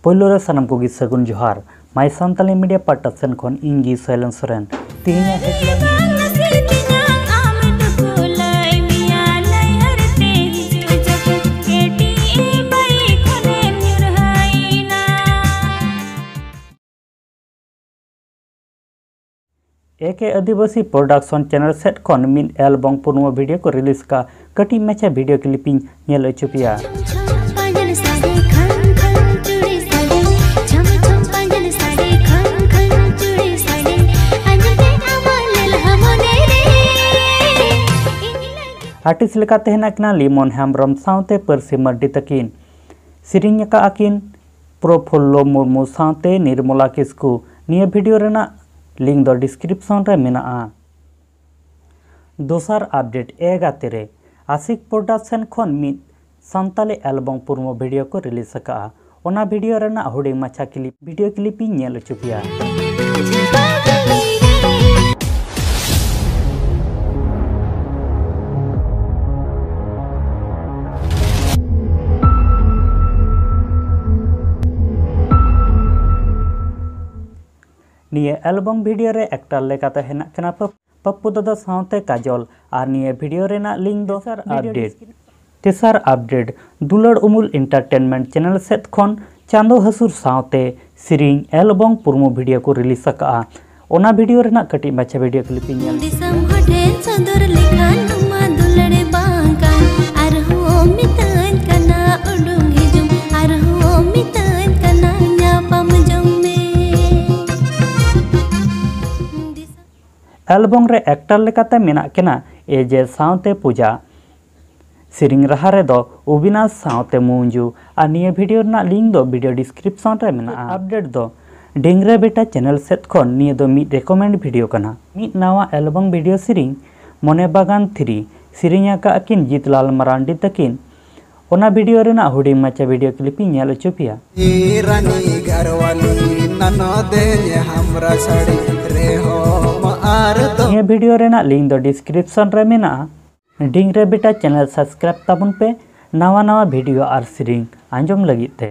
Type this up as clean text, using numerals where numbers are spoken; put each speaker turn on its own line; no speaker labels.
पहिलो सानाम को सगुन जोहार माय सानताली मीडिया पार्टा सेन खन इंगी सैलन सोरेन तीन एके आदिवासी प्रोडक्शन चैनल सेट खन मिन एल्बम पुनवा वीडियो को रिलीज का कटी मैचा वीडियो क्लिपिंग नेल चुपिया आर्टिस्ट लेकाते हेनाकना लिमन हेम्ब्रम साउते परसी मर्डी तकिन सिरिंग का आकिन प्रफुल्लो मुर्मू साउते निर्मला किस्कू निया वीडियो रेना लिंक दो डिस्क्रिप्शन रे मेना दोसार अपडेट एगाते रे आशिक प्रोडक्शन खन मिद सानताली एल्बम पुरमो वीडियो को रिलीज का ओना वीडियो रेना हुडिंग माछा क्लिप वीडियो क्लिपिंग नेल चुपिया निये एल्बम वीडियो रे एक्टर लेकाते हेना कना पप्पू दादा साउते काजल और निये वीडियो रेना लिंक दोसर अपडेट तेसर अपडेट दुलड़ उमुल एंटरटेनमेंट चैनल सेट खन चांदो हसुर साउते सिरिंग एल्बम पुरमो वीडियो को रिलीज का ओना वीडियो रेना कटी माछा वीडियो क्लिपिंग नेल दिसम होटेल चंदर लेखान नुमा दुलड़े बांका आर हो मितन कना उडुंग हिजुम आर हो मितन कना न्यापम जमे एल्बम रे एक्टर लेकाते मेना केना एजे साउते पूजा सिरिंग रहा रे दो अविनाश साउते मुंजू और निये वीडियो ना लिंक दो वीडियो डिस्क्रिप्शन रे मेना अपडेट दो डिंगरे बेटा चैनल सेट खन निये दो मिड रेकमेंड वीडियो कना मिड नावा एल्बम वीडियो सिरिंग मने बागान 3 सिरिंग का अकिन जीतलाल मरांडी तकिन ओना वीडियो रेना हुडिंग माचा वीडियो क्लिपिंग नेल चुपिया
रानी घरवाली ननो दे हमरा साड़ी रे हो
ये वीडियो रेना लिंक दो डिस्क्रिप्शन रे मेना डिंगरे बेटा चैनल सब्सक्राइब ताबुन पे नवा नवा वीडियो और सिरिंग आंजम लगी थे।